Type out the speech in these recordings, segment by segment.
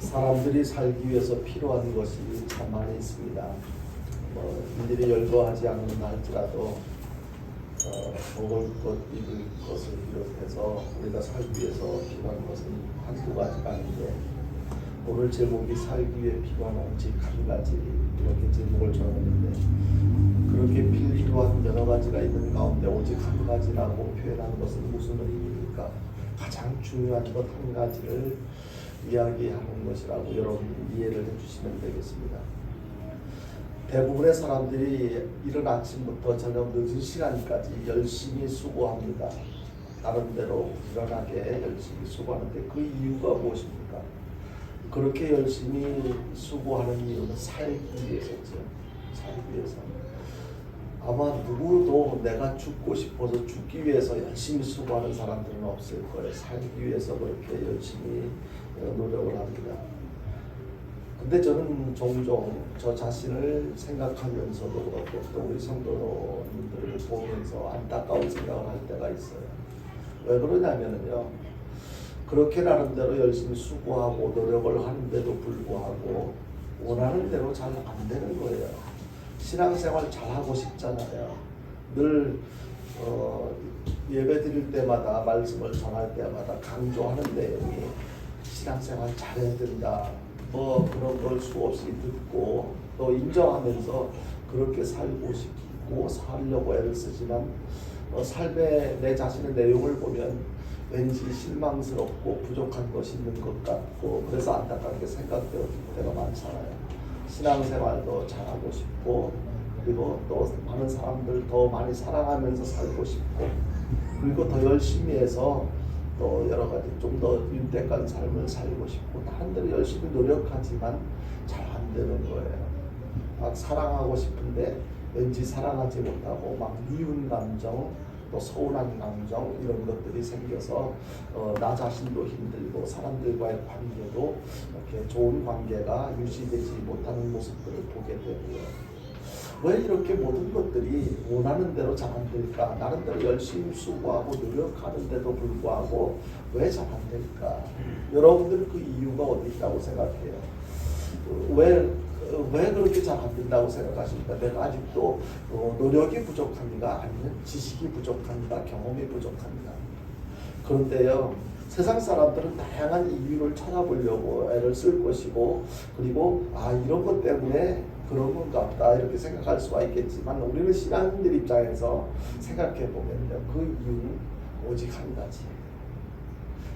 사람들이 살기 위해서 필요한 것이 참 많이 있습니다. 이들이 열거하지 않는 할지라도 먹을 것, 입을 것을 비롯해서 우리가 살기 위해서 필요한 것은 한두 가지가 아닌데, 오늘 제목이 살기 위해 필요한 오직 한 가지, 이렇게 제목을 정했는데, 그렇게 필요한 여러 가지가 있는 가운데 오직 한 가지라고 표현하는 것은 무슨 의미입니까? 가장 중요한 것 한 가지를 이야기하는 것이라고 여러분이 이해를 해주시면 되겠습니다. 대부분의 사람들이 이른 아침부터 저녁 늦은 시간까지 열심히 수고합니다. 나름대로 부지런하게 열심히 수고하는데 그 이유가 무엇입니까? 그렇게 열심히 수고하는 이유는 살기 위해서죠. 살기 위해서. 아마 누구도 내가 죽고 싶어서 죽기 위해서 열심히 수고하는 사람들은 없을 거예요. 살기 위해서 그렇게 열심히 노력을 합니다. 근데 저는 종종 저 자신을 생각하면서도 그렇고 또 우리 성도님들을 보면서 안타까운 생각을 할 때가 있어요. 왜 그러냐면요, 그렇게 나름대로 열심히 수고하고 노력을 하는데도 불구하고 원하는 대로 잘 안 되는 거예요. 신앙생활 잘하고 싶잖아요. 늘 예배 드릴 때마다, 말씀을 전할 때마다 강조하는 내용이 신앙생활 잘해야 된다, 그런 걸 수없이 듣고 또 인정하면서 그렇게 살고 싶고 살려고 애를 쓰지만 삶의 내 자신의 내용을 보면 왠지 실망스럽고 부족한 것이 있는 것 같고, 그래서 안타깝게 생각될 때가 많잖아요. 신앙생활도 잘하고 싶고, 그리고 또 많은 사람들 더 많이 사랑하면서 살고 싶고, 그리고 더 열심히 해서 또 여러 가지 좀 더 윤택한 삶을 살고 싶고, 사람들이 열심히 노력하지만 잘 안 되는 거예요. 막 사랑하고 싶은데 왠지 사랑하지 못하고 막 미운 감정, 또 서운한 감정, 이런 것들이 생겨서 나 자신도 힘들고 사람들과의 관계도 이렇게 좋은 관계가 유지되지 못하는 모습들을 보게 되고요. 왜 이렇게 모든 것들이 원하는 대로 잘 안 될까? 나름대로 열심히 수고하고 노력하는데도 불구하고 왜 잘 안 될까? 여러분들은 그 이유가 어디 있다고 생각해요? 왜 그렇게 잘 안 된다고 생각하십니까? 내가 아직도 노력이 부족합니다. 아니면 지식이 부족합니다. 경험이 부족합니다. 그런데요, 세상 사람들은 다양한 이유를 찾아보려고 애를 쓸 것이고, 그리고 이런 것 때문에 그런 건가 보다 이렇게 생각할 수가 있겠지만, 우리는 신앙인들 입장에서 생각해 보면요, 그 이유는 오직 한 가지.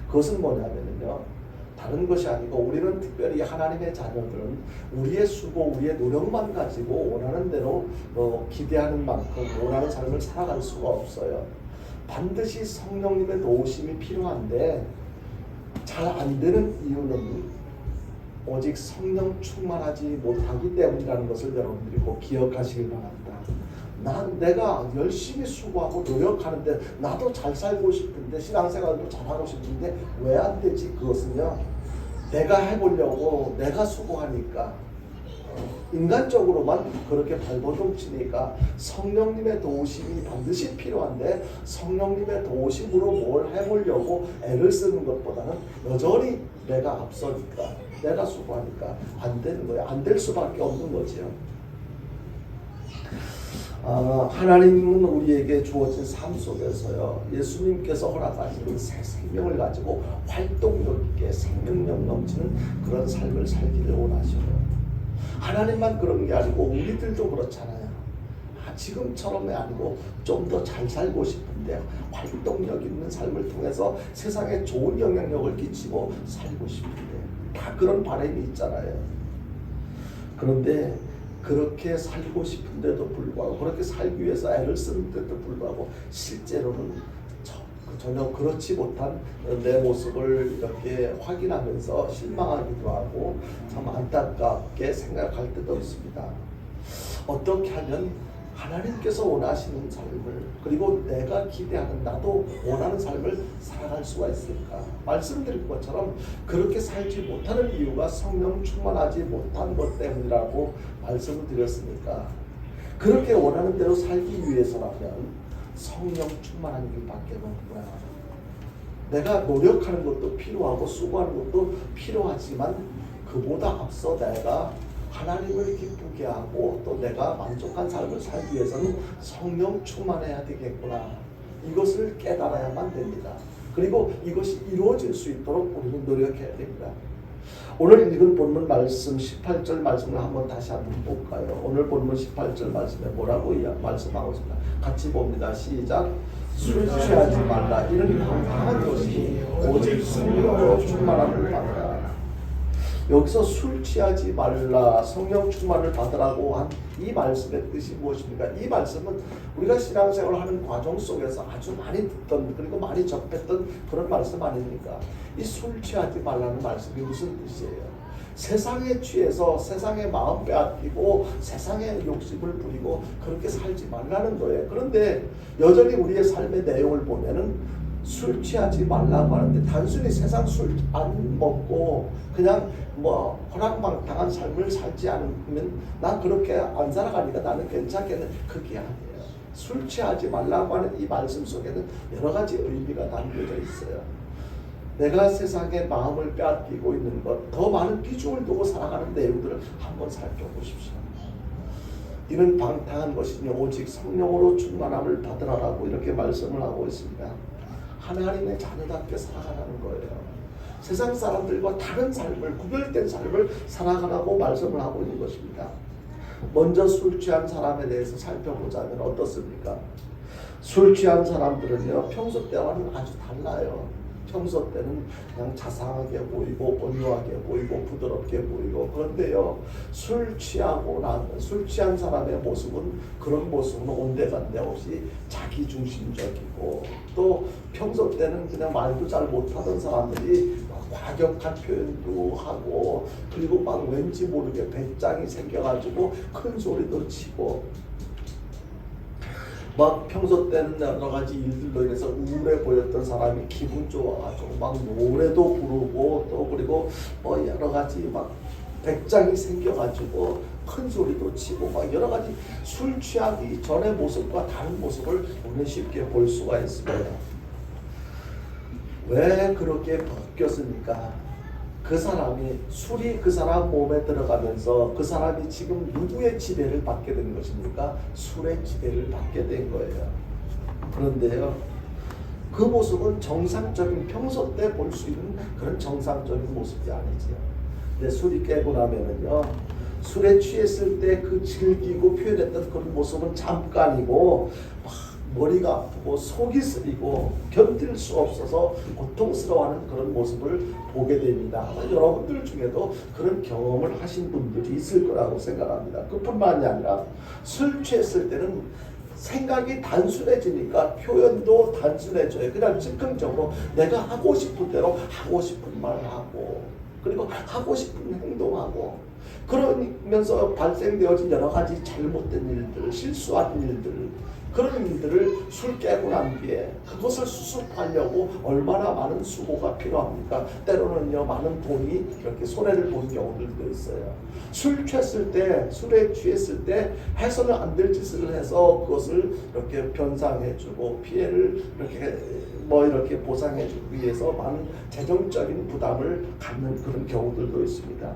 그것은 뭐냐면요, 다른 것이 아니고, 우리는 특별히 하나님의 자녀들은 우리의 수고, 우리의 노력만 가지고 원하는 대로 기대하는 만큼 원하는 삶을 살아갈 수가 없어요. 반드시 성령님의 도우심이 필요한데 잘 안 되는 이유는 오직 성령 충만하지 못하기 때문이라는 것을 여러분들이 꼭 기억하시길 바랍니다. 내가 열심히 수고하고 노력하는데, 나도 잘 살고 싶은데, 신앙생활도 잘하고 싶은데 왜 안 되지? 그것은요, 내가 해보려고 내가 수고하니까, 인간적으로만 그렇게 발버둥 치니까 성령님의 도우심이 반드시 필요한데, 성령님의 도우심으로 뭘 해보려고 애를 쓰는 것보다는 여전히 내가 앞서니까, 내가 수고하니까 안 되는 거예요. 안 될 수밖에 없는 거죠. 하나님은 우리에게 주어진 삶 속에서요, 예수님께서 허락하신 새 생명을 가지고 활동력 있게 생명력 넘치는 그런 삶을 살기를 원하셔요. 하나님만 그런 게 아니고 우리들도 그렇잖아요. 지금처럼이 아니고 좀 더 잘 살고 싶은데, 활동력 있는 삶을 통해서 세상에 좋은 영향력을 끼치고 살고 싶은데, 다 그런 바람이 있잖아요. 그런데 그렇게 살고 싶은데도 불구하고, 그렇게 살기 위해서 애를 쓰는데도 불구하고 실제로는 전혀 그렇지 못한 내 모습을 이렇게 확인하면서 실망하기도 하고 참 안타깝게 생각할 때도 있습니다. 어떻게 하면 하나님께서 원하시는 삶을, 그리고 내가 기대하는, 나도 원하는 삶을 살아갈 수가 있을까? 말씀드린 것처럼 그렇게 살지 못하는 이유가 성령 충만하지 못한 것 때문이라고 말씀을 드렸으니까, 그렇게 원하는 대로 살기 위해서라면 성령 충만한 길밖에 없구나. 내가 노력하는 것도 필요하고 수고하는 것도 필요하지만, 그보다 앞서 내가 하나님을 기쁘게 하고 또 내가 만족한 삶을 살기 위해서는 성령 충만해야 되겠구나. 이것을 깨달아야만 됩니다. 그리고 이것이 이루어질 수 있도록 우리는 노력해야 됩니다. 오늘 읽은 본문 말씀 18절 말씀을 다시 한번 볼까요? 오늘 본문 18절 말씀에 뭐라고 말씀하고 있습니다. 같이 봅니다. 시작. 술 취하지 말라. 이런 강한 것이 오직 성령으로 충만함을 받으라. 여기서 술 취하지 말라, 성령 충만을 받으라고 한 이 말씀의 뜻이 무엇입니까? 이 말씀은 우리가 신앙생활을 하는 과정 속에서 아주 많이 듣던 그리고 많이 접했던 그런 말씀 아닙니까? 이 술 취하지 말라는 말씀이 무슨 뜻이에요? 세상에 취해서 세상의 마음 빼앗기고 세상의 욕심을 부리고 그렇게 살지 말라는 거예요. 그런데 여전히 우리의 삶의 내용을 보면은 술 취하지 말라고 하는데 단순히 세상 술 안 먹고 그냥 허랑방탕한 삶을 살지 않으면 난 그렇게 안 살아가니까 나는 괜찮겠네. 그게 아니에요. 술 취하지 말라고 하는 이 말씀 속에는 여러 가지 의미가 담겨져 있어요. 내가 세상에 마음을 빼앗기고 있는 것, 더 많은 비중을 두고 살아가는 내용들을 한번 살펴보십시오. 이는 방탕한 것이니 오직 성령으로 충만함을 받으라라고 이렇게 말씀을 하고 있습니다. 하나님의 자녀답게 살아가라는 거예요. 세상 사람들과 다른 삶을, 구별된 삶을 살아가라고 말씀을 하고 있는 것입니다. 먼저 술 취한 사람에 대해서 살펴보자면 어떻습니까? 술 취한 사람들은요, 평소 때와는 아주 달라요. 평소 때는 그냥 자상하게 보이고 온유하게 보이고 부드럽게 보이고, 그런데요, 술 취한 사람의 모습은 그런 모습은 온데간데 없이 자기중심적이고, 또 평소 때는 그냥 말도 잘 못하던 사람들이 과격한 표현도 하고, 그리고 막 왠지 모르게 배짱이 생겨가지고 큰 소리도 치고, 막 평소 때는 여러 가지 일들로 인해서 우울해 보였던 사람이 기분 좋아가지고 막 노래도 부르고, 또 그리고 여러 가지 막 백장이 생겨가지고 큰 소리도 치고 막 여러 가지 술 취하기 전의 모습과 다른 모습을 우리는 쉽게 볼 수가 있습니다. 왜 그렇게 바뀌었습니까? 그 사람이 술이 그 사람 몸에 들어가면서 그 사람이 지금 누구의 지배를 받게 된 것입니까? 술의 지배를 받게 된 거예요. 그런데요, 그 모습은 정상적인 평소 때 볼 수 있는 그런 정상적인 모습이 아니지요. 근데 술이 깨고 나면은요, 술에 취했을 때 그 즐기고 표현했던 그런 모습은 잠깐이고 머리가 아프고 속이 쓰리고 견딜 수 없어서 고통스러워하는 그런 모습을 보게 됩니다. 아마 여러분들 중에도 그런 경험을 하신 분들이 있을 거라고 생각합니다. 그뿐만이 아니라 술 취했을 때는 생각이 단순해지니까 표현도 단순해져요. 그냥 즉흥적으로 내가 하고 싶은 대로 하고 싶은 말을 하고, 그리고 하고 싶은 행동하고, 그러면서 발생되어진 여러 가지 잘못된 일들, 실수한 일들, 그런 일들을 술 깨고 난 뒤에 그것을 수습하려고 얼마나 많은 수고가 필요합니까? 때로는요, 많은 돈이 이렇게 손해를 보는 경우들도 있어요. 술 취했을 때, 술에 취했을 때 해서는 안 될 짓을 해서 그것을 이렇게 변상해주고 피해를 이렇게 보상해주기 위해서 많은 재정적인 부담을 갖는 그런 경우들도 있습니다.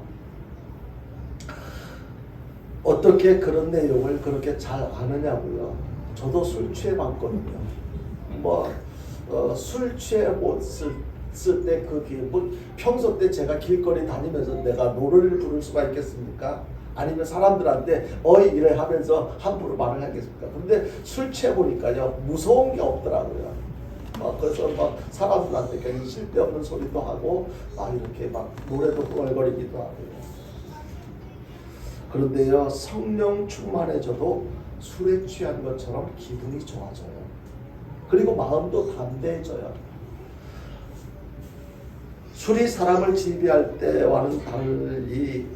어떻게 그런 내용을 그렇게 잘 아느냐고요? 저도 술 취해봤거든요. 술 취해봤을 때 평소 때 제가 길거리 다니면서 내가 노래를 부를 수가 있겠습니까? 아니면 사람들한테 이래 하면서 함부로 말을 하겠습니까? 근데 술 취해보니까요, 무서운 게 없더라고요. 그래서 사람들한테 괜히 쓸데없는 소리도 하고 이렇게 노래도 흥얼거리기도 하고요. 그런데요, 성령 충만해져도 술에 취한 것처럼 기분이 좋아져요. 그리고 마음도 담대해져요. 술이 사람을 지배할 때와는 달리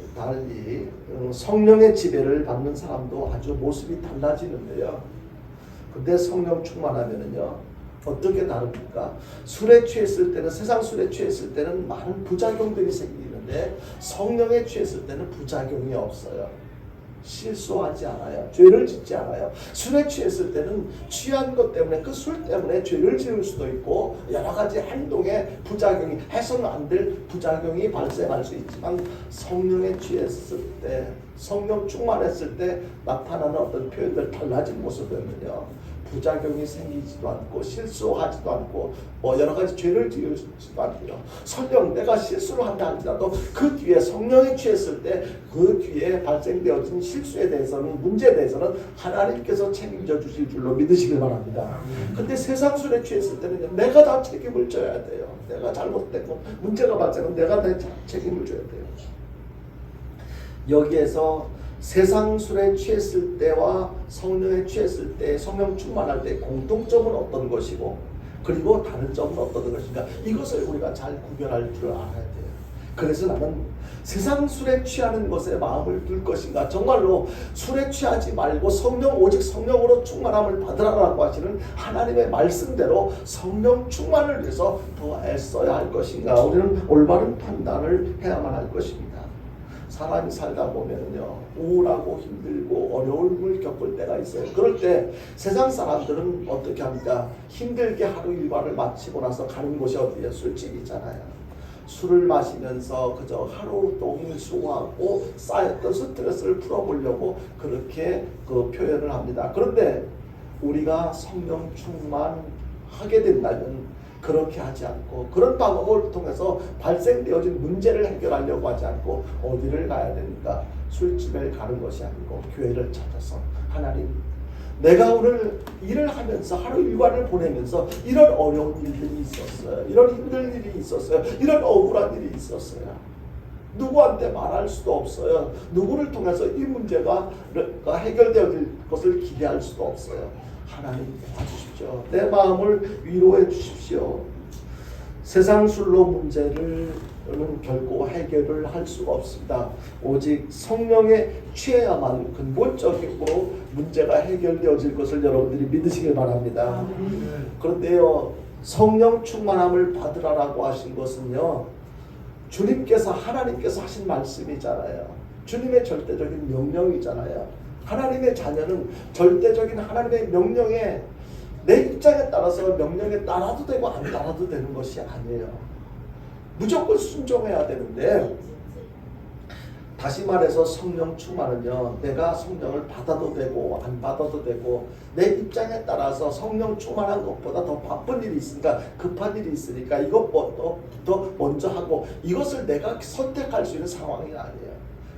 성령의 지배를 받는 사람도 아주 모습이 달라지는데요. 근데 성령 충만하면은요, 어떻게 다릅니까? 술에 취했을 때는, 세상 술에 취했을 때는 많은 부작용들이 생기는데 성령에 취했을 때는 부작용이 없어요. 실수하지 않아요. 죄를 짓지 않아요. 술에 취했을 때는 취한 것 때문에 그 술 때문에 죄를 지을 수도 있고 여러 가지 행동에 부작용이 해서는 안 될 부작용이 발생할 수 있지만 성령에 취했을 때 성령 충만했을 때 나타나는 어떤 표현들 달라진 모습은요 부작용이 생기지도 않고 실수하지도 않고 뭐 여러 가지 죄를 지을지도 않고요. 설령 내가 실수를 한다 할지라도 그 뒤에 성령에 취했을 때 그 뒤에 발생되어진 실수에 대해서는 문제에 대해서는 하나님께서 책임져 주실 줄로 믿으시길 바랍니다. 근데 세상 술에 취했을 때는 내가 다 책임을 져야 돼요. 내가 잘못되고 문제가 발생하면 내가 다 책임을 져야 돼요. 여기에서 세상 술에 취했을 때와 성령에 취했을 때 성령 충만할 때 공통점은 어떤 것이고 그리고 다른 점은 어떤 것인가 이것을 우리가 잘 구별할 줄 알아야 돼요. 그래서 나는 세상 술에 취하는 것에 마음을 둘 것인가 정말로 술에 취하지 말고 오직 성령으로 충만함을 받으라라고 하시는 하나님의 말씀대로 성령 충만을 위해서 더 애써야 할 것인가 우리는 올바른 판단을 해야만 할 것입니다. 사람이 살다 보면요 우울하고 힘들고 어려움을 겪을 때가 있어요. 그럴 때 세상 사람들은 어떻게 합니까? 힘들게 하루 일과를 마치고 나서 가는 곳이 어디예요? 술집이잖아요. 술을 마시면서 그저 하루 종일 수고하고 쌓였던 스트레스를 풀어보려고 그렇게 그 표현을 합니다. 그런데 우리가 성령 충만하게 된다면 그렇게 하지 않고 그런 방법을 통해서 발생되어진 문제를 해결하려고 하지 않고 어디를 가야 됩니까? 술집에 가는 것이 아니고 교회를 찾아서 하나님 내가 오늘 일을 하면서 하루 일과를 보내면서 이런 어려운 일들이 있었어요. 이런 힘든 일이 있었어요. 이런 억울한 일이 있었어요. 누구한테 말할 수도 없어요. 누구를 통해서 이 문제가 해결되어질 것을 기대할 수도 없어요. 하나님 도와주십시오. 내 마음을 위로해 주십시오. 세상 술로 문제를 결코 해결을 할 수가 없습니다. 오직 성령에 취해야만 근본적으로 문제가 해결되어질 것을 여러분들이 믿으시길 바랍니다. 그런데요 성령 충만함을 받으라라고 하신 것은요 주님께서 하나님께서 하신 말씀이잖아요. 주님의 절대적인 명령이잖아요. 하나님의 자녀는 절대적인 하나님의 명령에 내 입장에 따라서 명령에 따라도 되고 안 따라도 되는 것이 아니에요. 무조건 순종해야 되는데 다시 말해서 성령 충만은요 내가 성령을 받아도 되고 안 받아도 되고 내 입장에 따라서 성령 충만한 것보다 더 바쁜 일이 있으니까 급한 일이 있으니까 이것부터 먼저 하고 이것을 내가 선택할 수 있는 상황이 아니에요.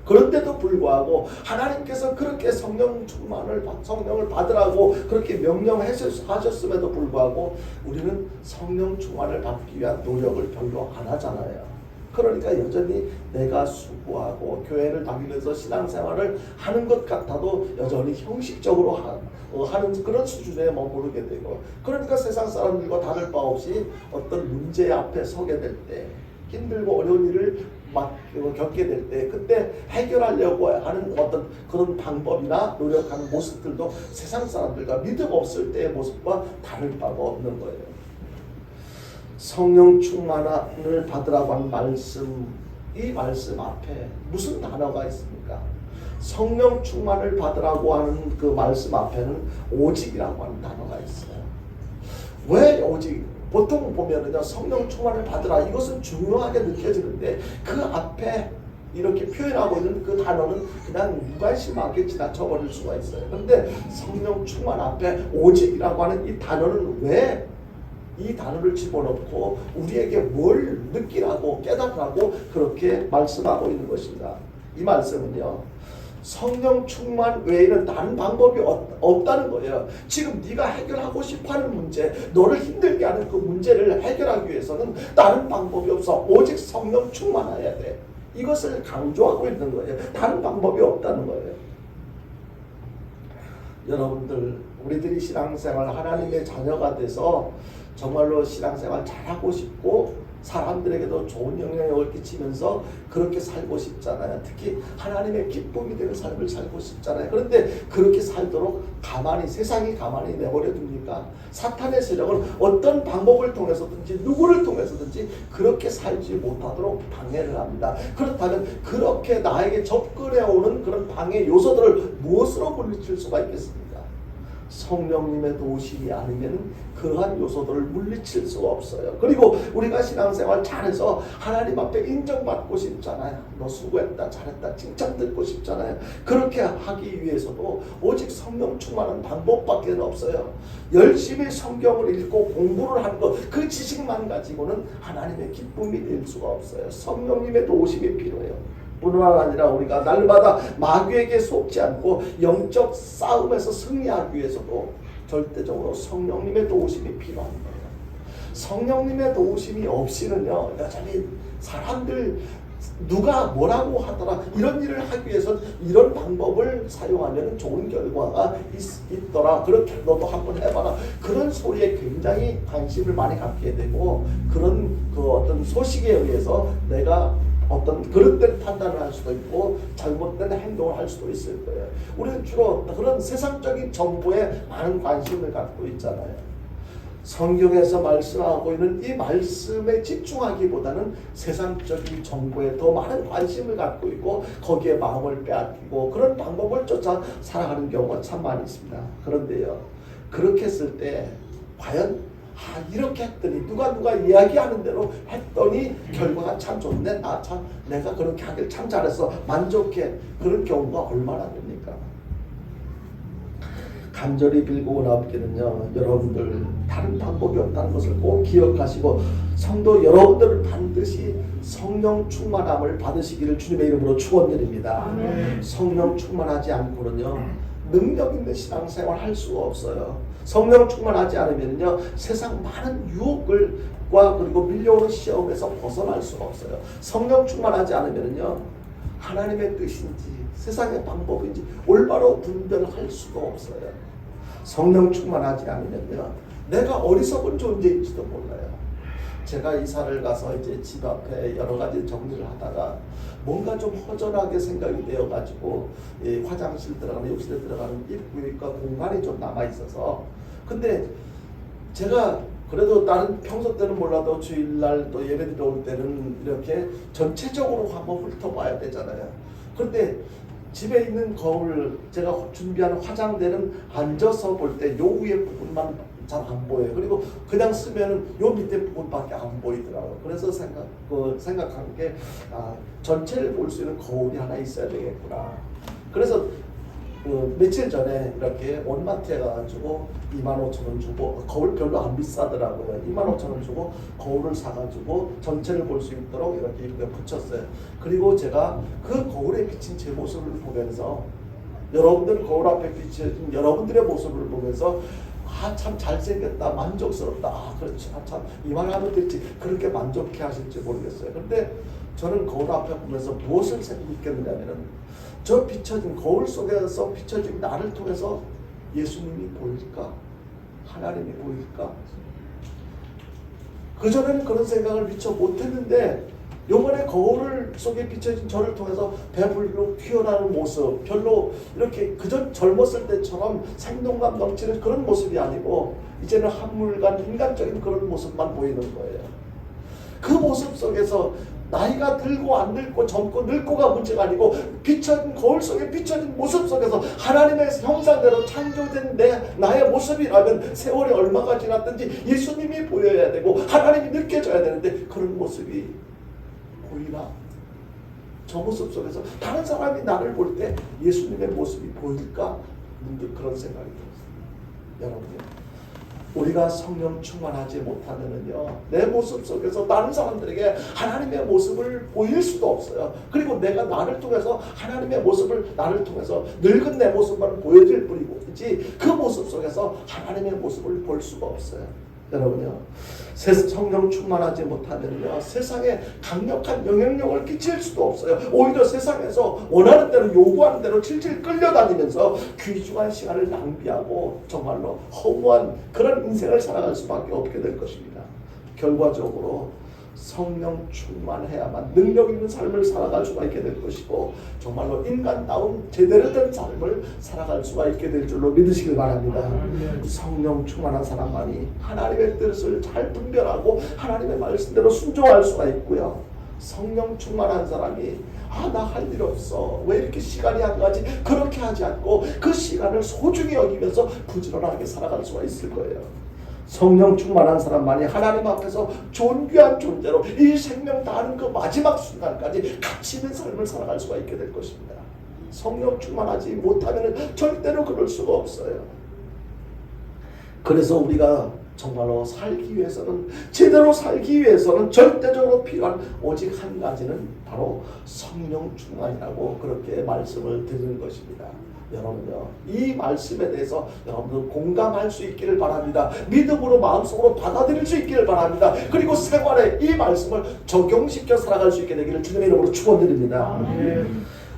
그런데도 불구하고 하나님께서 그렇게 성령을 받으라고 그렇게 명령하셨음에도 불구하고 우리는 성령 충만을 받기 위한 노력을 별로 안 하잖아요. 그러니까 여전히 내가 수고하고 교회를 다니면서 신앙생활을 하는 것 같아도 여전히 형식적으로 하는 그런 수준에 머무르게 되고 그러니까 세상 사람들과 다를 바 없이 어떤 문제 앞에 서게 될 때 힘들고 어려운 일을 겪게 될 때 그때 해결하려고 하는 어떤 그런 방법이나 노력하는 모습들도 세상 사람들과 믿음 없을 때의 모습과 다를 바가 없는 거예요. 성령 충만을 받으라고 한 말씀, 이 말씀 앞에 무슨 단어가 있습니까? 성령 충만을 받으라고 하는 그 말씀 앞에는 오직이라고 하는 단어가 있어요. 왜 오직? 보통 보면은요 성령 충만을 받으라 이것은 중요하게 느껴지는데 그 앞에 이렇게 표현하고 있는 그 단어는 그냥 무관심하게 지나쳐버릴 수가 있어요. 그런데 성령 충만 앞에 오직이라고 하는 이 단어는 왜 이 단어를 집어넣고 우리에게 뭘 느끼라고 깨달으라고 그렇게 말씀하고 있는 것인가? 이 말씀은요 성령 충만 외에는 다른 방법이 없다는 거예요. 지금 네가 해결하고 싶어하는 문제, 너를 힘들게 하는 그 문제를 해결하기 위해서는 다른 방법이 없어. 오직 성령 충만해야 돼. 이것을 강조하고 있는 거예요. 다른 방법이 없다는 거예요. 여러분들, 우리들이 신앙생활 하나님의 자녀가 돼서 정말로 신앙생활 잘하고 싶고 사람들에게도 좋은 영향력을 끼치면서 그렇게 살고 싶잖아요. 특히 하나님의 기쁨이 되는 삶을 살고 싶잖아요. 그런데 그렇게 살도록 세상이 가만히 내버려 둡니까? 사탄의 세력은 어떤 방법을 통해서든지 누구를 통해서든지 그렇게 살지 못하도록 방해를 합니다. 그렇다면 그렇게 나에게 접근해 오는 그런 방해 요소들을 무엇으로 물리칠 수가 있겠습니까? 성령님의 도우심이 아니면 그러한 요소들을 물리칠 수가 없어요. 그리고 우리가 신앙생활 잘해서 하나님 앞에 인정받고 싶잖아요. 너 수고했다, 잘했다, 칭찬 듣고 싶잖아요. 그렇게 하기 위해서도 오직 성령 충만한 방법밖에 없어요. 열심히 성경을 읽고 공부를 하는 것, 그 지식만 가지고는 하나님의 기쁨이 될 수가 없어요. 성령님의 도우심이 필요해요. 뿐만 아니라 우리가 날마다 마귀에게 속지 않고 영적 싸움에서 승리하기 위해서도 절대적으로 성령님의 도우심이 필요한 거예요. 성령님의 도우심이 없이는요, 여전히 사람들 누가 뭐라고 하더라 이런 일을 하기 위해서는 이런 방법을 사용하면 좋은 결과가 있더라, 그렇게 너도 한번 해봐라, 그런 소리에 굉장히 관심을 많이 갖게 되고, 그런 어떤 소식에 의해서 내가 어떤 그릇된 판단을 할 수도 있고 잘못된 행동을 할 수도 있을 거예요. 우리는 주로 그런 세상적인 정보에 많은 관심을 갖고 있잖아요. 성경에서 말씀하고 있는 이 말씀에 집중하기보다는 세상적인 정보에 더 많은 관심을 갖고 있고 거기에 마음을 빼앗기고 그런 방법을 쫓아 살아가는 경우가 참 많이 있습니다. 그런데요, 그렇게 했을 때 과연 이렇게 했더니 누가 이야기하는 대로 했더니 결과가 참 좋네, 내가 그렇게 하길 참 잘했어, 만족해, 그런 경우가 얼마나 됩니까? 간절히 빌고 나옵기는요, 여러분들 다른 방법이 없다는 것을 꼭 기억하시고 성도 여러분들은 반드시 성령 충만함을 받으시기를 주님의 이름으로 축원드립니다. 성령 충만하지 않고는요 능력 있는 신앙생활 할 수가 없어요. 성령 충만하지 않으면요 세상 많은 유혹과 그리고 밀려오는 시험에서 벗어날 수가 없어요. 성령 충만하지 않으면요 하나님의 뜻인지 세상의 방법인지 올바로 분별할 수가 없어요. 성령 충만하지 않으면요 내가 어리석은 존재인지도 몰라요. 제가 이사를 가서 이제 집 앞에 여러 가지 정리를 하다가 뭔가 좀 허전하게 생각이 되어가지고 화장실 들어가는, 욕실에 들어가는 입구니까 공간이 좀 남아 있어서, 근데 제가 그래도 다른 평소 때는 몰라도 주일날 또 예배 들어올 때는 이렇게 전체적으로 한번 훑어봐야 되잖아요. 그런데 집에 있는 거울, 제가 준비하는 화장대는 앉아서 볼 때 요 위에 부분만 잘 안 보여요. 그리고 그냥 쓰면은 요 밑에 부분밖에 안 보이더라고요. 그래서 생각한 게 전체를 볼 수 있는 거울이 하나 있어야 되겠구나. 그래서 며칠 전에 이렇게 온마트에 가가지고 25,000원 주고, 거울 별로 안 비싸더라고요. 25,000원 주고 거울을 사가지고 전체를 볼 수 있도록 이렇게 붙였어요. 그리고 제가 그 거울에 비친 제 모습을 보면서, 여러분들 거울 앞에 비친 여러분들의 모습을 보면서 참 잘생겼다, 만족스럽다, 그렇지, 참 이 말 하면 됐지, 그렇게 만족해 하실지 모르겠어요. 근데 저는 거울 앞에 보면서 무엇을 느꼈느냐면은 저 비춰진 거울 속에서 비춰진 나를 통해서 예수님이 보일까? 하나님이 보일까? 그전에는 그런 생각을 미처 못했는데 요번에 거울 속에 비춰진 저를 통해서 배불러 튀어나오는 모습, 별로 이렇게 그전 젊었을 때처럼 생동감 넘치는 그런 모습이 아니고 이제는 한물간 인간적인 그런 모습만 보이는 거예요. 그 모습 속에서 나이가 들고 안 늙고 젊고 늙고가 문제가 아니고 비춰진 거울 속에 비춰진 모습 속에서 하나님의 형상대로 창조된 나의 모습이라면 세월이 얼마가 지났든지 예수님이 보여야 되고 하나님이 느껴져야 되는데 그런 모습이 보이나? 저 모습 속에서 다른 사람이 나를 볼 때 예수님의 모습이 보일까? 문득 그런 생각이 들었어요. 여러분, 우리가 성령 충만하지 못하면은요 내 모습 속에서 다른 사람들에게 하나님의 모습을 보일 수도 없어요. 그리고 내가 나를 통해서 하나님의 모습을 나를 통해서 늙은 내 모습만 보여질 뿐이지 그 모습 속에서 하나님의 모습을 볼 수가 없어요. 여러분요, 성령 충만하지 못하면요 세상에 강력한 영향력을 끼칠 수도 없어요. 오히려 세상에서 원하는 대로 요구하는 대로 질질 끌려다니면서 귀중한 시간을 낭비하고 정말로 허무한 그런 인생을 살아갈 수밖에 없게 될 것입니다. 결과적으로 성령 충만해야만 능력 있는 삶을 살아갈 수가 있게 될 것이고 정말로 인간다운 제대로 된 삶을 살아갈 수가 있게 될 줄로 믿으시길 바랍니다. 성령 충만한 사람만이 하나님의 뜻을 잘 분별하고 하나님의 말씀대로 순종할 수가 있고요. 성령 충만한 사람이 나 할 일 없어, 왜 이렇게 시간이 안 가지, 그렇게 하지 않고 그 시간을 소중히 여기면서 부지런하게 살아갈 수가 있을 거예요. 성령 충만한 사람만이 하나님 앞에서 존귀한 존재로 이 생명 다하는 그 마지막 순간까지 가치 있는 삶을 살아갈 수가 있게 될 것입니다. 성령 충만하지 못하면 절대로 그럴 수가 없어요. 그래서 우리가 정말로 살기 위해서는, 제대로 살기 위해서는 절대적으로 필요한 오직 한 가지는 바로 성령 충만이라고 그렇게 말씀을 드리는 것입니다. 여러분요, 이 말씀에 대해서 여러분들 공감할 수 있기를 바랍니다. 믿음으로 마음속으로 받아들일 수 있기를 바랍니다. 그리고 생활에 이 말씀을 적용시켜 살아갈 수 있게 되기를 주님의 이름으로 축원드립니다.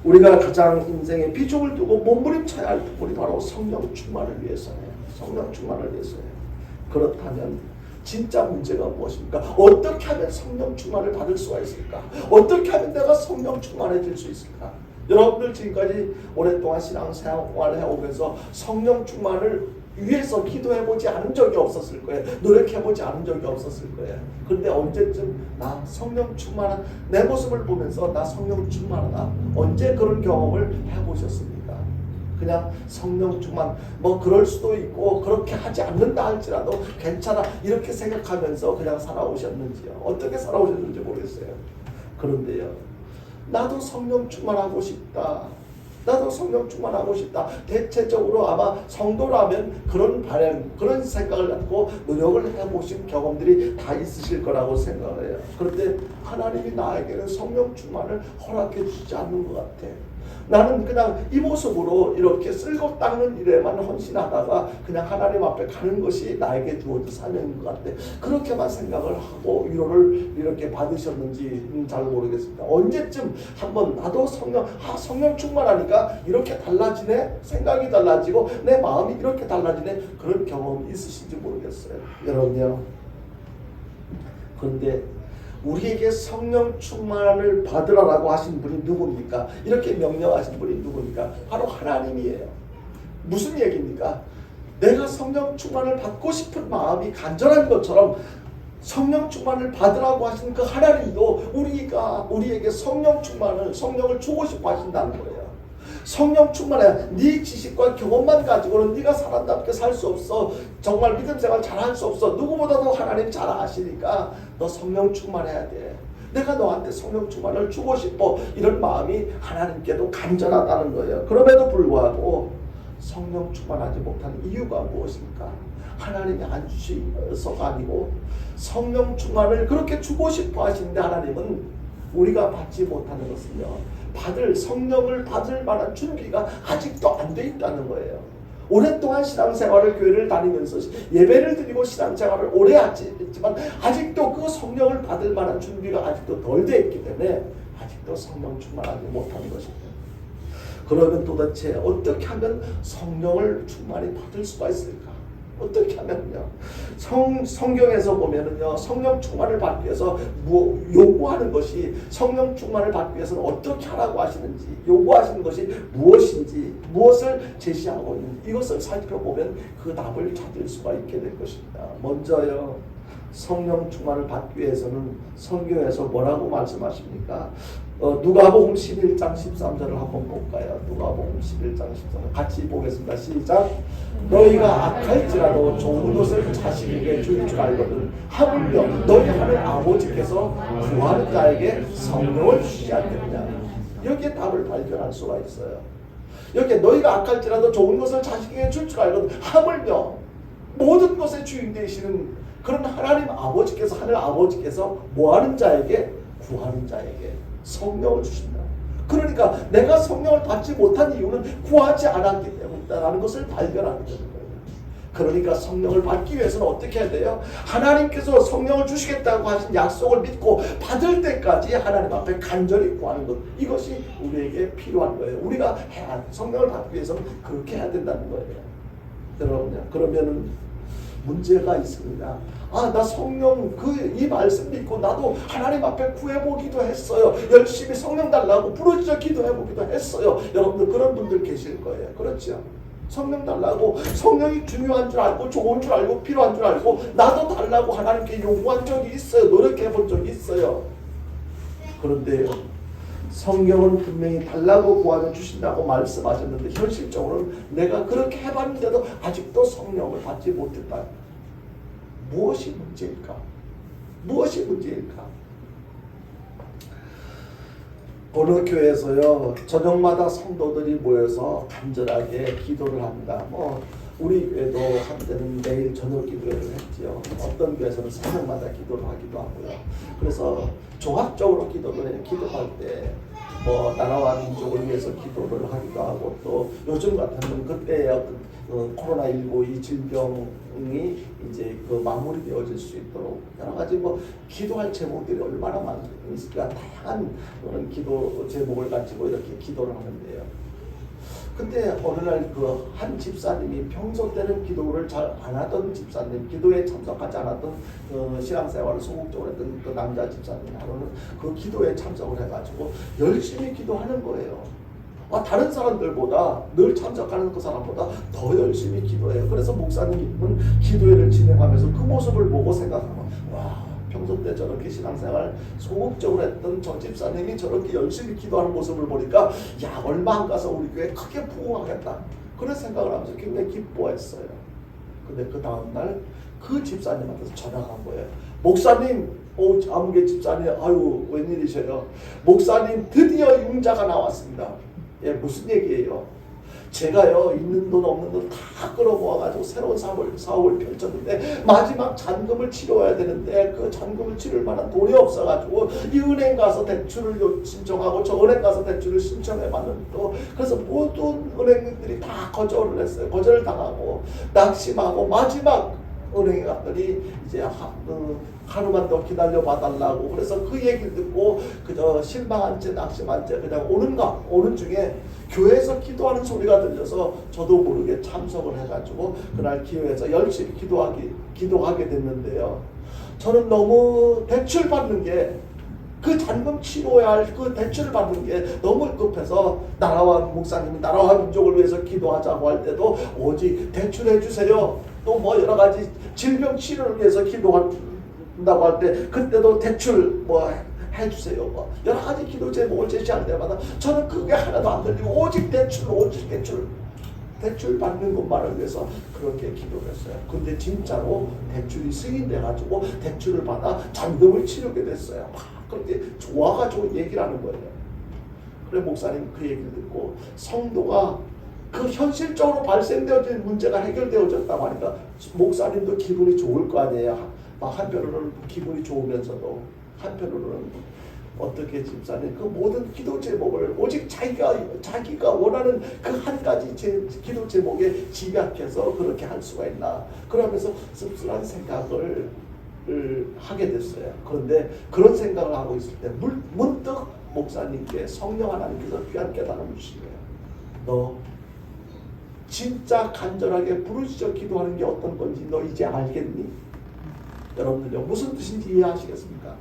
우리가 가장 인생에 비중을 두고 몸부림쳐야 할 부분이 바로 성령 충만을 위해서예요. 성령 충만을 위해서예요. 그렇다면 진짜 문제가 무엇입니까? 어떻게 하면 성령 충만을 받을 수가 있을까? 어떻게 하면 내가 성령 충만해질 수 있을까? 여러분들 지금까지 오랫동안 신앙생활을 해오면서 성령 충만을 위해서 기도해보지 않은 적이 없었을 거예요. 노력해보지 않은 적이 없었을 거예요. 그런데 언제쯤 나 성령 충만한 내 모습을 보면서 나 성령 충만하다, 언제 그런 경험을 해보셨습니까? 그냥 성령 충만 그럴 수도 있고 그렇게 하지 않는다 할지라도 괜찮아 이렇게 생각하면서 그냥 살아오셨는지요? 어떻게 살아오셨는지 모르겠어요. 그런데요, 나도 성령 충만하고 싶다, 나도 성령 충만하고 싶다. 대체적으로 아마 성도라면 그런 바람, 그런 생각을 갖고 노력을 해보신 경험들이 다 있으실 거라고 생각을 해요. 그런데 하나님이 나에게는 성령 충만을 허락해 주지 않는 것 같아. 나는 그냥 이 모습으로 이렇게 쓸고 닦는 일에만 헌신하다가 그냥 하나님 앞에 가는 것이 나에게 주어진 사명인 것 같아. 그렇게만 생각을 하고 위로를 이렇게 받으셨는지 잘 모르겠습니다. 언제쯤 한번 나도 성령 충만하니까 이렇게 달라지네, 생각이 달라지고 내 마음이 이렇게 달라지네, 그런 경험이 있으신지 모르겠어요. 여러분요, 그런데 우리에게 성령 충만을 받으라고 하신 분이 누굽니까? 이렇게 명령하신 분이 누굽니까? 바로 하나님이에요. 무슨 얘기입니까? 내가 성령 충만을 받고 싶은 마음이 간절한 것처럼 성령 충만을 받으라고 하신 그 하나님도 우리에게 성령을 주고 싶어 하신다는 거예요. 성령 충만해. 네 지식과 경험만 가지고는 네가 사람답게 살 수 없어. 정말 믿음 생활 잘할 수 없어. 누구보다도 하나님 잘 아시니까 너 성령 충만해야 돼. 내가 너한테 성령 충만을 주고 싶어. 이런 마음이 하나님께도 간절하다는 거예요. 그럼에도 불구하고 성령 충만하지 못한 이유가 무엇입니까? 하나님이 안 주셔서가 아니고 성령 충만을 그렇게 주고 싶어 하시는데 하나님은 우리가 받지 못하는 것은요, 성령을 받을 만한 준비가 아직도 안 돼 있다는 거예요. 오랫동안 신앙생활을 교회를 다니면서 예배를 드리고 신앙생활을 오래 했지만 아직도 그 성령을 받을 만한 준비가 아직도 덜 돼 있기 때문에 아직도 성령 충만하지 못하는 것입니다. 그러면 도대체 어떻게 하면 성령을 충만히 받을 수가 있을까? 어떻게 하면요, 성경에서 보면은요, 성령 충만을 받기 위해서 요구하는 것이, 성령 충만을 받기 위해서는 어떻게 하라고 하시는지, 요구하시는 것이 무엇인지, 무엇을 제시하고 있는지, 이것을 살펴보면 그 답을 찾을 수가 있게 될 것입니다. 먼저요, 성령 충만을 받기 위해서는 성경에서 뭐라고 말씀하십니까? 누가복음 11장 13절을 한번 볼까요? 누가복음 11장 13절 같이 보겠습니다. 시작. 너희가 악할지라도 좋은 것을 자식에게 줄 줄 알거든 하물며 너희 하는 아버지께서 구하는 자에게 성령을 주시지 않겠느냐. 여기에 답을 발견할 수가 있어요. 여기에 너희가 악할지라도 좋은 것을 자식에게 줄 줄 알거든 하물며 모든 것의 주인 되시는 그런 하나님 아버지께서, 하늘 아버지께서 뭐하는 자에게? 구하는 자에게 성령을 주신다. 그러니까 내가 성령을 받지 못한 이유는 구하지 않았기 때문이다라는 것을 발견하게 되는 거예요. 그러니까 성령을 받기 위해서는 어떻게 해야 돼요? 하나님께서 성령을 주시겠다고 하신 약속을 믿고 받을 때까지 하나님 앞에 간절히 구하는 것, 이것이 우리에게 필요한 거예요. 우리가 해야 돼. 성령을 받기 위해서는 그렇게 해야 된다는 거예요. 여러분, 그러면은 문제가 있습니다. 나 성령 이 말씀 믿고 나도 하나님 앞에 구해보기도 했어요. 열심히 성령 달라고 부르짖어 기도해보기도 했어요. 여러분들 그런 분들 계실 거예요. 그렇죠? 성령 달라고, 성령이 중요한 줄 알고 좋은 줄 알고 필요한 줄 알고 나도 달라고 하나님께 요구한 적이 있어요. 노력해본 적이 있어요. 그런데요, 성경은 분명히 달라고 구하면 주신다고 말씀하셨는데 현실적으로는 내가 그렇게 해봤는데도 아직도 성령을 받지 못했다. 무엇이 문제일까? 무엇이 문제일까? 어느 교회에서요, 저녁마다 성도들이 모여서 간절하게 기도를 합니다. 우리 교회도 한때는 매일 저녁 기도회를 했지요. 어떤 교회에서는 새벽마다 기도를 하기도 하고요. 그래서 종합적으로 기도를 해요. 기도할 때 나라와 민족을 위해서 기도를 하기도 하고, 또 요즘 같으면 그때의 어떤 코로나19 이 질병이 이제 마무리되어질 수 있도록 여러 가지 기도할 제목들이 얼마나 많으니까 다양한 기도 제목을 가지고 이렇게 기도를 하는데요. 근데 어느 날 한 집사님이 평소 때는 기도를 잘 안 하던 집사님, 기도에 참석하지 않았던 신앙생활을 소극적으로 했던 그 남자 집사님 하루는 그 기도에 참석을 해가지고 열심히 기도하는 거예요. 다른 사람들보다, 늘 참석하는 그 사람보다 더 열심히 기도해요. 그래서 목사님은 기도회를 진행하면서 그 모습을 보고 생각하면, 와, 평소 때 저렇게 신앙생활 소극적으로 했던 저 집사님이 저렇게 열심히 기도하는 모습을 보니까 얼마 안 가서 우리 교회 크게 부흥하겠다, 그런 생각을 하면서 굉장히 기뻐했어요. 근데 그 다음날 그 집사님한테서 전화가 온 거예요. 목사님, 아무개 집사님, 웬일이셔요? 목사님, 드디어 융자가 나왔습니다. 무슨 얘기예요? 제가요, 있는 돈 없는 돈 다 끌어모아가지고 새로운 사업을 펼쳤는데 마지막 잔금을 치러야 되는데 그 잔금을 치를 만한 돈이 없어가지고 이 은행 가서 대출을 신청하고 저 은행 가서 대출을 신청해봤는데, 그래서 모든 은행들이 다 거절을 했어요. 거절을 당하고 낙심하고 마지막 은행에 갔더니 이제 하루만 더 기다려 봐달라고. 그래서 그 얘기를 듣고 그저 실망한 채 낙심한 채 그냥 오는 중에 교회에서 기도하는 소리가 들려서 저도 모르게 참석을 해가지고 그날 기회에서 열심히 기도하게 됐는데요. 저는 너무 대출 받는 게, 그 잔금 치료해야 할 그 대출을 받는 게 너무 급해서 나라와 목사님이 나라와 민족을 위해서 기도하자고 할 때도 오직 대출해 주세요. 또 여러 가지 질병 치료를 위해서 기도한다고 할 때 그때도 대출 해주세요. 여러 가지 기도 제목을 제시할 때마다 저는 그게 하나도 안 들리고 오직 대출 받는 것만을 위해서 그렇게 기도를 했어요. 근데 진짜로 대출이 승인돼가지고 대출을 받아 잔금을 치르게 됐어요. 그런데 좋아가지고 얘기를 하는 거예요. 그래 목사님 그 얘기를 듣고 성도가 그 현실적으로 발생되어진 문제가 해결되어졌다고 하니까 목사님도 기분이 좋을 거 아니에요. 한편으로는 기분이 좋으면서도 한편으로는 어떻게 집사님 그 모든 기도 제목을 오직 자기가 원하는 그 한 가지 기도 제목에 집약해서 그렇게 할 수가 있나, 그러면서 씁쓸한 생각을 하게 됐어요. 그런데 그런 생각을 하고 있을 때 문득 목사님께 성령 하나님께서 귀한 깨달음을 주신 거예요. 너 진짜 간절하게 부르짖어 기도하는 게 어떤 건지 너 이제 알겠니? 여러분들요, 무슨 뜻인지 이해하시겠습니까?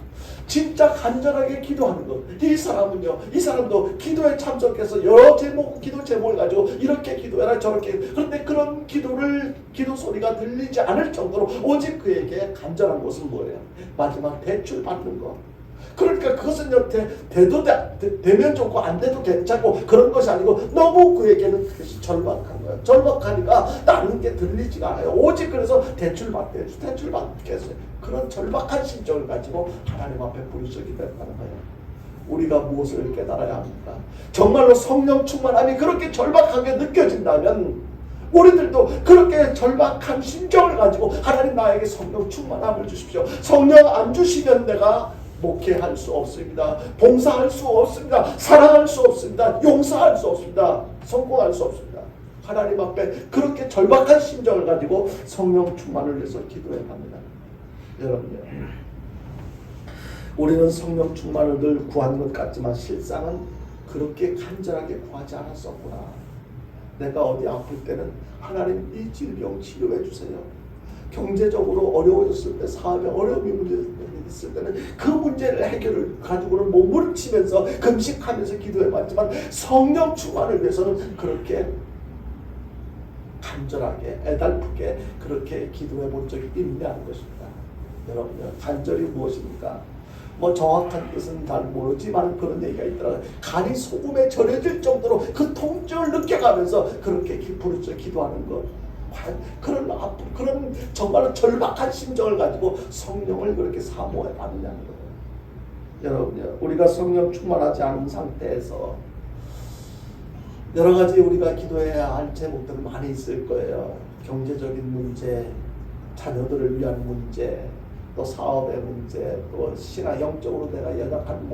진짜 간절하게 기도하는 것. 이 사람도 기도에 참석해서 여러 기도 제목을 가지고 이렇게 기도해라 저렇게, 그런데 그런 기도 소리가 들리지 않을 정도로 오직 그에게 간절한 것은 뭐예요? 마지막 대출 받는 것. 그러니까 그것은 돼도 되면 좋고 안 돼도 괜찮고 그런 것이 아니고 너무 그에게는 그것이 절박한 거예요. 절박하니까 다른 게 들리지가 않아요. 오직 그래서 대출 받겠어요. 그런 절박한 심정을 가지고 하나님 앞에 부르짖어 기도했다는 거예요. 우리가 무엇을 깨달아야 합니까? 정말로 성령 충만함이 그렇게 절박하게 느껴진다면 우리들도 그렇게 절박한 심정을 가지고 하나님 나에게 성령 충만함을 주십시오. 성령 안 주시면 내가 목회할 수 없습니다. 봉사할 수 없습니다. 사랑할 수 없습니다. 용서할 수 없습니다. 성공할 수 없습니다. 하나님 앞에 그렇게 절박한 심정을 가지고 성령 충만을 위해서 기도해야 합니다. 여러분요, 우리는 성령 충만을 늘 구하는 것 같지만 실상은 그렇게 간절하게 구하지 않았었구나. 내가 어디 아플 때는 하나님 이 질병 치료해 주세요. 경제적으로 어려워졌을 때, 사업에 어려움이 문제 있을 때는 그 문제를 해결을 가지고는 몸부림치면서 금식하면서 기도해봤지만 성령 충만을 위해서는 그렇게 간절하게 애달프게 그렇게 기도해 본 적이 있냐는 것입니다. 여러분, 간절히 무엇입니까? 뭐 정확한 뜻은 잘 모르지만 그런 얘기가 있더라고요. 간이 소금에 절여질 정도로 그 통증을 느껴가면서 그렇게 부르짖어 기도하는 것. 그런 정말로 절박한 심정을 가지고 성령을 그렇게 사모해 받느냐는 거예요. 여러분요, 우리가 성령 충만하지 않은 상태에서 여러 가지 우리가 기도해야 할 제목들은 많이 있을 거예요. 경제적인 문제, 자녀들을 위한 문제, 또 사업의 문제, 또 신앙 영적으로 내가 연약한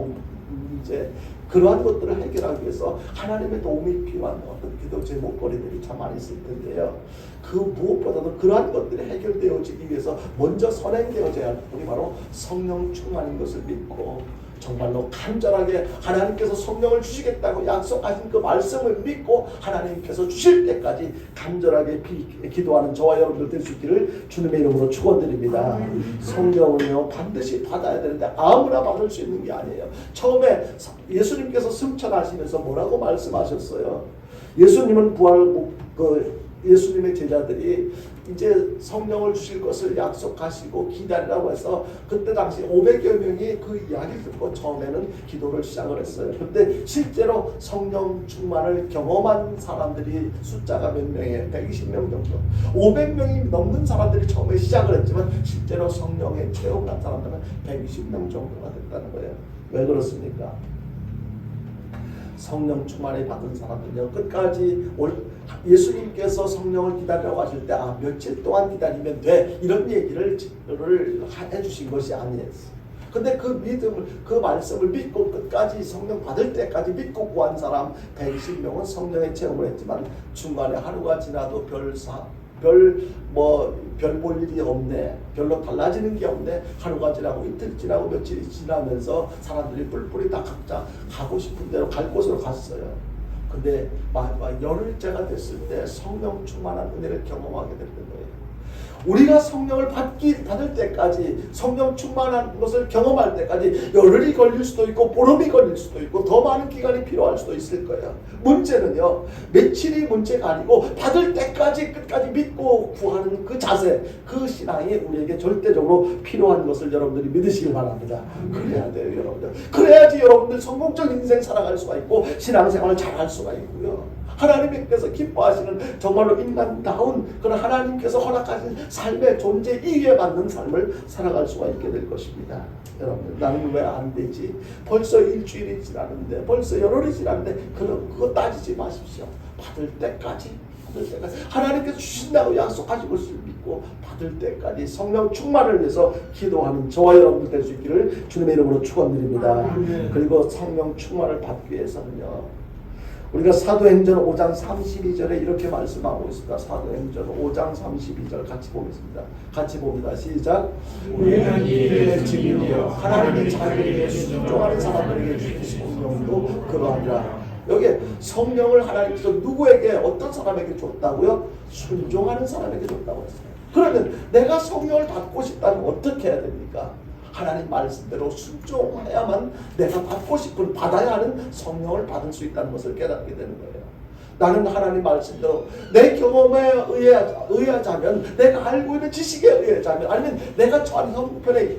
문제, 그러한 것들을 해결하기 위해서 하나님의 도움이 필요한 어떤 기도 제목거리들이 참 많이 있을 텐데요. 그 무엇보다도 그러한 것들이 해결되어지기 위해서 먼저 선행되어져야 할 분이 바로 성령 충만인 것을 믿고 정말로 간절하게 하나님께서 성령을 주시겠다고 약속하신 그 말씀을 믿고 하나님께서 주실 때까지 간절하게 기도하는 저와 여러분들 될 수 있기를 주님의 이름으로 축원드립니다. 성령을요 반드시 받아야 되는데 아무나 받을 수 있는 게 아니에요. 처음에 예수님께서 승천하시면서 뭐라고 말씀하셨어요? 예수님은 예수님의 제자들이 이제 성령을 주실 것을 약속하시고 기다리라고 해서 그때 당시 500여 명이 그 이야기를 듣고 처음에는 기도를 시작을 했어요. 그런데 실제로 성령 충만을 경험한 사람들이 숫자가 몇 명이에요? 120명 정도. 500명이 넘는 사람들이 처음에 시작을 했지만 실제로 성령에 체험한 사람들은 120명 정도가 됐다는 거예요. 왜 그렇습니까? 성령 충만을 받은 사람들은요 끝까지 예수님께서 성령을 기다리라고 하실 때 며칠 동안 기다리면 돼 이런 얘기를 해주신 것이 아니에요. 근데 그 믿음을, 그 말씀을 믿고 끝까지 성령 받을 때까지 믿고 구한 사람 120명은 성령의 체험을 했지만 중간에 하루가 지나도 별 볼 일이 없네, 별로 달라지는 게 없네, 하루가 지나고 이틀 지나고 며칠이 지나면서 사람들이 뿔뿔이 다 각자 가고 싶은 대로 갈 곳으로 갔어요. 근데 열흘째가 됐을 때 성령 충만한 은혜를 경험하게 됐던 거예요. 우리가 성령을 받을 때까지, 성령 충만한 것을 경험할 때까지 열흘이 걸릴 수도 있고 보름이 걸릴 수도 있고 더 많은 기간이 필요할 수도 있을 거예요. 문제는요 며칠이 문제가 아니고 받을 때까지 끝까지 믿고 구하는 그 자세, 그 신앙이 우리에게 절대적으로 필요한 것을 여러분들이 믿으시길 바랍니다. 그래야 돼요 여러분들. 그래야지 여러분들 성공적인 인생 살아갈 수가 있고 신앙생활을 잘할 수가 있고요. 하나님께서 기뻐하시는 정말로 인간다운 그런 하나님께서 허락하신 삶의 존재 이유에 맞는 삶을 살아갈 수가 있게 될 것입니다. 여러분, 나는 왜 안 되지? 벌써 일주일이 지났는데, 벌써 열흘이 지났는데 그거 따지지 마십시오. 받을 때까지 하나님께서 주신다고 약속하신 것을 믿고 받을 때까지 성령 충만을 위해서 기도하는 저와 여러분들 될 수 있기를 주님의 이름으로 축원드립니다. 그리고 성령 충만을 받기 위해서는요 우리가 사도행전 5장 32절에 이렇게 말씀하고 있습니다. 사도행전 5장 32절 같이 보겠습니다. 같이 봅니다. 시작. 우리는 이의 증인이여 하나님의 자기에게 순종하는 사람들에게 주신 성령도 그러하니라. 여기 성령을 하나님께서 누구에게, 어떤 사람에게 줬다고요? 순종하는 사람에게 줬다고 했어요. 그러면 내가 성령을 받고 싶다면 어떻게 해야 됩니까? 하나님 말씀대로 순종해야만 내가 받고 싶은, 받아야 하는 성령을 받을 수 있다는 것을 깨닫게 되는 거예요. 나는 하나님 말씀대로 내 경험에 의하자면, 내가 알고 있는 지식에 의하자면, 아니면 내가 처한 형편의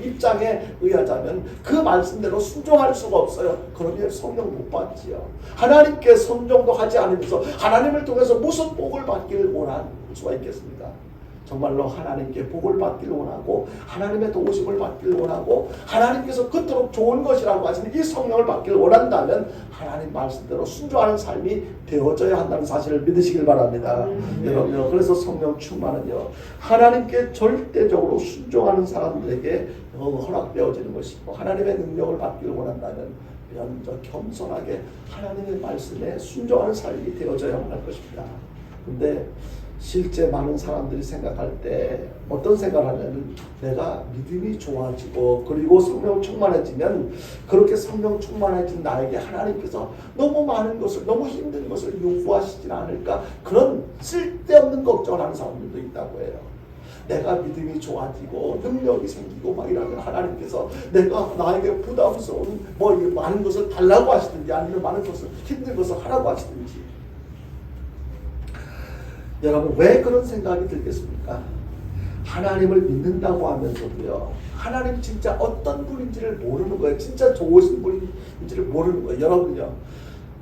입장에 의하자면 그 말씀대로 순종할 수가 없어요. 그러면 성령 못 받지요. 하나님께 순종도 하지 않으면서 하나님을 통해서 무슨 복을 받기를 원할 수가 있겠습니까? 정말로 하나님께 복을 받기를 원하고 하나님의 도우심을 받기를 원하고 하나님께서 그토록 좋은 것이라고 하시는 이 성령을 받기를 원한다면 하나님 말씀대로 순종하는 삶이 되어져야 한다는 사실을 믿으시길 바랍니다. 여러분, 그래서 성령 충만은요 하나님께 절대적으로 순종하는 사람들에게 허락되어지는 것이고, 하나님의 능력을 받기를 원한다면 먼저 겸손하게 하나님의 말씀에 순종하는 삶이 되어져야만 할 것입니다. 근데 실제 많은 사람들이 생각할 때 어떤 생각을 하냐면, 내가 믿음이 좋아지고 그리고 성령 충만해지면, 그렇게 성령 충만해진 나에게 하나님께서 너무 많은 것을, 너무 힘든 것을 요구하시진 않을까, 그런 쓸데없는 걱정을 하는 사람들도 있다고 해요. 내가 믿음이 좋아지고 능력이 생기고 막 이러면 하나님께서 내가 나에게 부담스러운 뭐 많은 것을 달라고 하시든지 아니면 많은 것을 힘든 것을 하라고 하시든지. 여러분 왜 그런 생각이 들겠습니까? 하나님을 믿는다고 하면서도요, 하나님 진짜 어떤 분인지를 모르는 거예요. 진짜 좋으신 분인지를 모르는 거예요. 여러분요,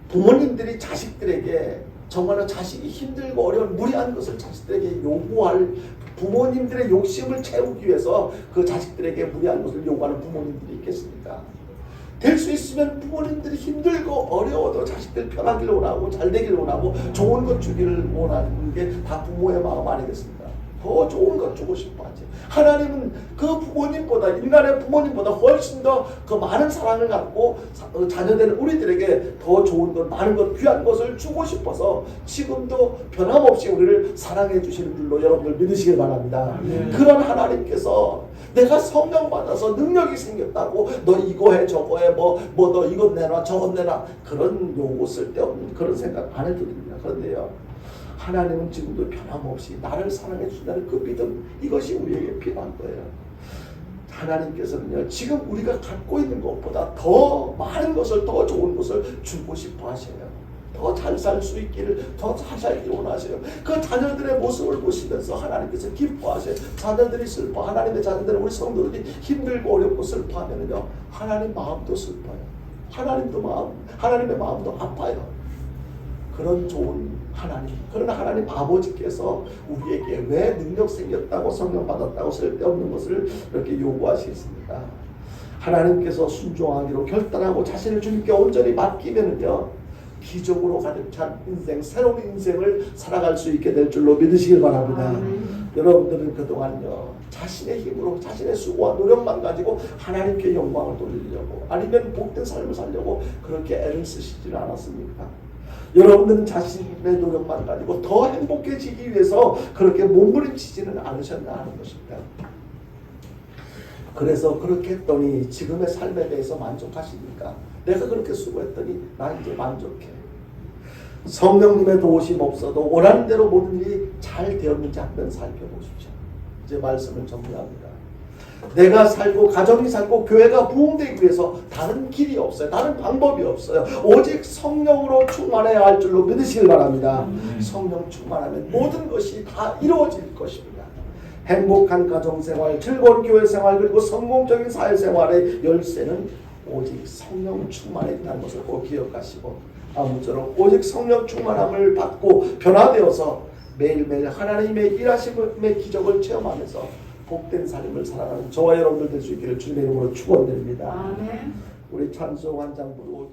부모님들이 자식들에게 정말로 자식이 힘들고 어려운 무리한 것을 자식들에게 요구할, 부모님들의 욕심을 채우기 위해서 그 자식들에게 무리한 것을 요구하는 부모님들이 있겠습니까? 될 수 있으면 부모님들이 힘들고 어려워도 자식들 편하기를 원하고 잘 되기를 원하고 좋은 것 주기를 원하는 게 다 부모의 마음 아니겠습니까? 더 좋은 것 주고 싶어 하지. 하나님은 그 부모님보다, 인간의 부모님보다 훨씬 더 그 많은 사랑을 갖고 자녀되는 우리들에게 더 좋은 것, 많은 것, 귀한 것을 주고 싶어서 지금도 변함없이 우리를 사랑해 주시는 줄로 여러분들 믿으시길 바랍니다. 그런 하나님께서 내가 성령 받아서 능력이 생겼다고 너 이거 해 저거 해 뭐 너 이것 내놔 저것 내놔 그런 요구 쓸데없는 그런 생각 안 해도 됩니다. 그런데요, 하나님은 지금도 변함없이 나를 사랑해 주신다는 그 믿음, 이것이 우리에게 필요한 거예요. 하나님께서는요, 지금 우리가 갖고 있는 것보다 더 많은 것을, 더 좋은 것을 주고 싶어 하셔요. 더 잘 살 수 있기를, 더 잘 살기를 원하셔요. 그 자녀들의 모습을 보시면서 하나님께서 기뻐하셔요. 자녀들이 슬퍼, 하나님의 자녀들은, 우리 성도들이 힘들고 어렵고 슬퍼하면요, 하나님 마음도 슬퍼요. 하나님의 마음도 아파요. 그런 좋은 하나님, 그런 하나님 아버지께서 우리에게 왜 능력 생겼다고 성령 받았다고 쓸데없는 것을 이렇게 요구하시겠습니까? 하나님께서 순종하기로 결단하고 자신을 주님께 온전히 맡기면은요, 기적으로 가득 찬 인생, 새로운 인생을 살아갈 수 있게 될 줄로 믿으시길 바랍니다. 여러분들은 그동안요, 자신의 힘으로, 자신의 수고와 노력만 가지고 하나님께 영광을 돌리려고, 아니면 복된 삶을 살려고 그렇게 애를 쓰시지는 않았습니까? 여러분들은 자신의 노력만 가지고 더 행복해지기 위해서 그렇게 몸부림치지는 않으셨나 하는 것입니다. 그래서 그렇게 했더니 지금의 삶에 대해서 만족하십니까? 내가 그렇게 수고했더니 나 이제 만족해. 성령님의 도우심 없어도 원하는 대로 모든 일이 잘 되었는지 한번 살펴보십시오. 이제 말씀을 정리합니다. 내가 살고 가정이 살고 교회가 부흥되기 위해서 다른 길이 없어요. 다른 방법이 없어요. 오직 성령으로 충만해야 할 줄로 믿으시길 바랍니다. 성령 충만하면 모든 것이 다 이루어질 것입니다. 행복한 가정생활, 즐거운 교회생활, 그리고 성공적인 사회생활의 열쇠는 오직 성령 충만에 있다는 것을 꼭 기억하시고, 아무쪼록 오직 성령 충만함을 받고 변화되어서 매일매일 하나님의 일하심의 기적을 체험하면서 복된 삶을 살아가는 저와 여러분들 될 수 있기를 주님의 이름으로 축원드립니다. 아멘. 우리 찬송 한 장 부르고